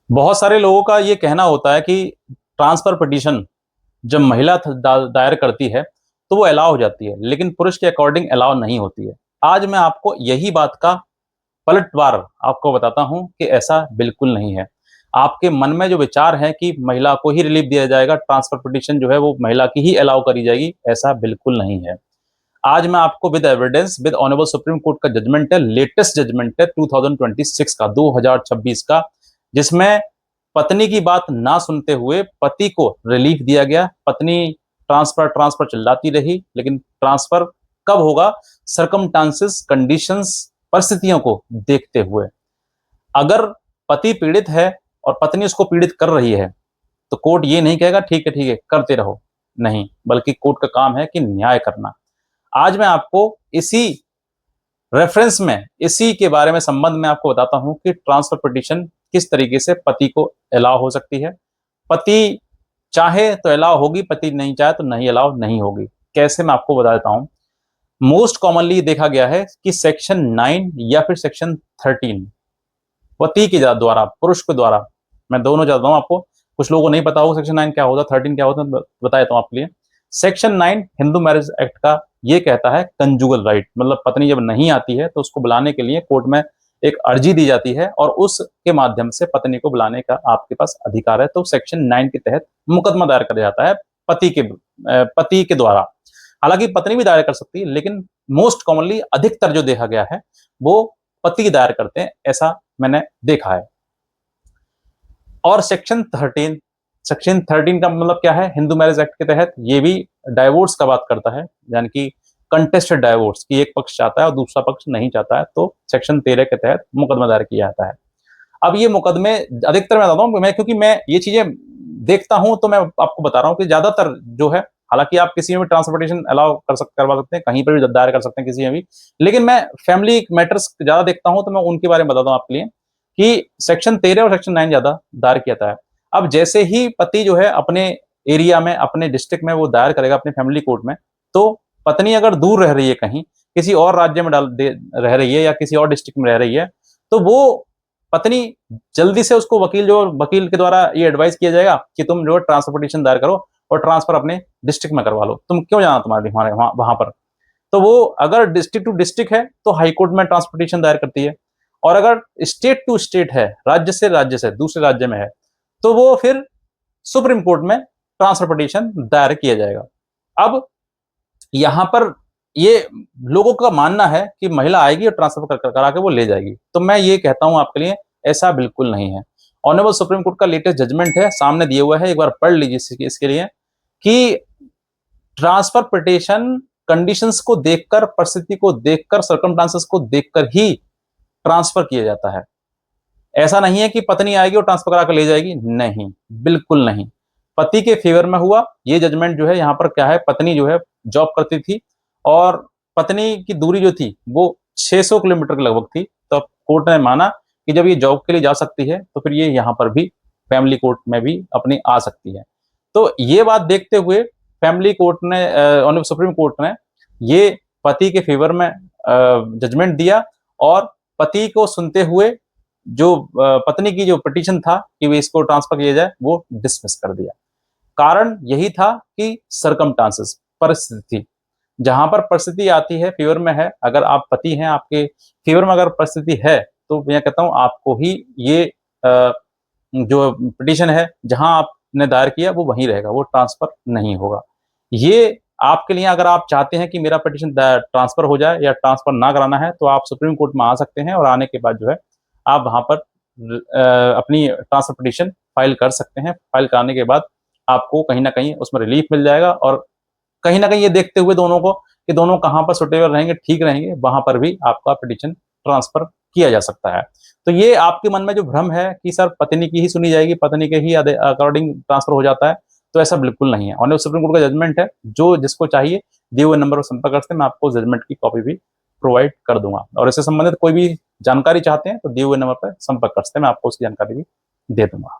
बहुत सारे लोगों का ये कहना होता है कि ट्रांसफर पिटीशन जब महिला दायर करती है तो वो अलाउ हो जाती है, लेकिन पुरुष के अकॉर्डिंग अलाउ नहीं होती है। आज मैं आपको यही बात का पलटवार आपको बताता हूं कि ऐसा बिल्कुल नहीं है। आपके मन में जो विचार है कि महिला को ही रिलीफ दिया जाएगा, ट्रांसफर पिटीशन जो है वो महिला की ही अलाउ करी जाएगी, ऐसा बिल्कुल नहीं है। आज मैं आपको with evidence, with honourable supreme court का जजमेंट है, लेटेस्ट जजमेंट है 2026 का, 2026 का, जिसमें पत्नी की बात ना सुनते हुए पति को रिलीफ दिया गया। पत्नी ट्रांसफर ट्रांसफर चिल्लाती रही, लेकिन ट्रांसफर कब होगा? सरकमस्टांसेस, कंडीशंस, परिस्थितियों को देखते हुए। अगर पति पीड़ित है और पत्नी उसको पीड़ित कर रही है तो कोर्ट ये नहीं कहेगा ठीक है करते रहो, नहीं, बल्कि कोर्ट का काम है कि न्याय करना। आज मैं आपको इसी रेफरेंस में, इसी के बारे में, संबंध में आपको बताता हूं कि ट्रांसफर पिटीशन किस तरीके से पति को अलाउ हो सकती है। पति चाहे तो अलाउ होगी, पति नहीं चाहे तो नहीं अलाउ नहीं होगी। कैसे, मैं आपको बता देता हूं। मोस्ट कॉमनली देखा गया है कि सेक्शन 9 या फिर सेक्शन 13 पति के द्वारा, पुरुष के द्वारा, मैं दोनों चाहता हूं आपको, कुछ लोगों को नहीं पता होगा सेक्शन 9 क्या होता, 13 क्या होता, बता देता हूं आपके लिए। सेक्शन 9 हिंदू मैरिज एक्ट का ये कहता है कंजुगल राइट, मतलब पत्नी जब नहीं आती है तो उसको बुलाने के लिए कोर्ट में एक अर्जी दी जाती है और उसके माध्यम से पत्नी को बुलाने का आपके पास अधिकार है। तो सेक्शन 9 के तहत मुकदमा दायर किया जाता है पति के द्वारा। हालांकि पत्नी भी दायर कर सकती है, लेकिन मोस्ट कॉमनली अधिकतर जो देखा गया है वो पति दायर करते हैं, ऐसा मैंने देखा है। और सेक्शन 13 का मतलब क्या है? हिंदू मैरिज एक्ट के तहत ये भी डाइवोर्स का बात करता है, यानी कि कंटेस्टेड डाइवोर्स, की एक पक्ष चाहता है और दूसरा पक्ष नहीं चाहता है, तो सेक्शन 13 के तहत मुकदमा दायर किया जाता है। अब ये मुकदमे अधिकतर, मैं बताता हूँ, मैं क्योंकि मैं ये चीजें देखता हूं तो मैं आपको बता रहा हूँ कि ज्यादातर जो है, हालांकि आप किसी में भी ट्रांसपोर्टेशन अलाउ करवा सकते हैं, कहीं पर भी दायर कर सकते हैं, किसी में भी, लेकिन मैं फैमिली मैटर्स ज्यादा देखता हूं तो मैं उनके बारे में बताता हूँ आपके लिए कि सेक्शन 13 और सेक्शन 9 ज्यादा दायर किया जाता है। अब जैसे ही पति जो है अपने एरिया में, अपने डिस्ट्रिक्ट में वो दायर करेगा अपने फैमिली कोर्ट में, तो पत्नी अगर दूर रह रही है, कहीं किसी और राज्य में रह रही है या किसी और डिस्ट्रिक्ट में रह रही है, तो वो पत्नी जल्दी से उसको वकील के द्वारा ये एडवाइस किया जाएगा कि तुम जो ट्रांसफर पिटीशन दायर करो और ट्रांसफर अपने डिस्ट्रिक्ट में करवा लो, तुम क्यों जाना तुम्हारे हमारे वहां पर। तो वो अगर डिस्ट्रिक्ट टू डिस्ट्रिक्ट है तो हाईकोर्ट में ट्रांसफर पिटीशन दायर करती है, और अगर स्टेट टू स्टेट है, राज्य से दूसरे राज्य में है, तो वो फिर सुप्रीम कोर्ट में ट्रांसफर पिटीशन दायर किया जाएगा। अब यहां पर ये लोगों का मानना है कि महिला आएगी और ट्रांसफर करा के वो ले जाएगी, तो मैं ये कहता हूं आपके लिए, ऐसा बिल्कुल नहीं है। ऑनरेबल सुप्रीम कोर्ट का लेटेस्ट जजमेंट है, सामने दिया हुआ है, एक बार पढ़ लीजिए इसके लिए, कि ट्रांसफर पिटीशन कंडीशंस को देखकर, परिस्थिति को देखकर, सर्कमस्टांसेस को देखकर ही ट्रांसफर किया जाता है। ऐसा नहीं है कि पत्नी आएगी और ट्रांसफर करा कर ले जाएगी, नहीं, बिल्कुल नहीं। पति के फेवर में हुआ ये जजमेंट जो है, यहाँ पर क्या है, पत्नी जो है जॉब करती थी और पत्नी की दूरी जो थी वो 600 किलोमीटर के लगभग थी, तो कोर्ट ने माना कि जब ये जॉब के लिए जा सकती है तो फिर ये यहाँ पर भी फैमिली कोर्ट में भी अपनी आ सकती है। तो ये बात देखते हुए फैमिली कोर्ट ने, ऑनरेबल सुप्रीम कोर्ट ने ये पति के फेवर में जजमेंट दिया, और पति को सुनते हुए जो पत्नी की जो पिटीशन था कि वे इसको ट्रांसफर किया जाए, वो डिसमिस कर दिया। कारण यही था कि सरकमस्टांसेस, परिस्थिति, जहां पर परिस्थिति आती है, फेवर में है, अगर आप पति हैं, आपके फेवर में अगर परिस्थिति है, तो मैं कहता हूं आपको ही ये जो पिटीशन है जहां आपने दायर किया वो वहीं रहेगा, वो ट्रांसफर नहीं होगा। ये आपके लिए, अगर आप चाहते हैं कि मेरा पिटीशन ट्रांसफर हो जाए या ट्रांसफर ना कराना है, तो आप सुप्रीम कोर्ट में आ सकते हैं, और आने के बाद जो है आप वहां पर अपनी ट्रांसफर पिटीशन फाइल कर सकते हैं। फाइल कराने के बाद आपको कहीं ना कहीं उसमें रिलीफ मिल जाएगा, और कहीं ना कहीं ये देखते हुए दोनों को कि दोनों कहां पर सुटेबल रहेंगे, ठीक रहेंगे, वहां पर भी आपका पिटीशन ट्रांसफर किया जा सकता है। तो ये आपके मन में जो भ्रम है कि सर पत्नी की ही सुनी जाएगी, पत्नी के ही अकॉर्डिंग ट्रांसफर हो जाता है, तो ऐसा बिल्कुल नहीं है। ऑनरेबल सुप्रीम कोर्ट का जजमेंट है, जो जिसको चाहिए दिए हुए नंबर पर संपर्क करते हैं, मैं आपको जजमेंट की कॉपी भी प्रोवाइड कर दूंगा। और इससे संबंधित कोई भी जानकारी चाहते हैं तो दिए हुए नंबर पर संपर्क कर सकते हैं, मैं आपको उसकी जानकारी भी दे दूंगा।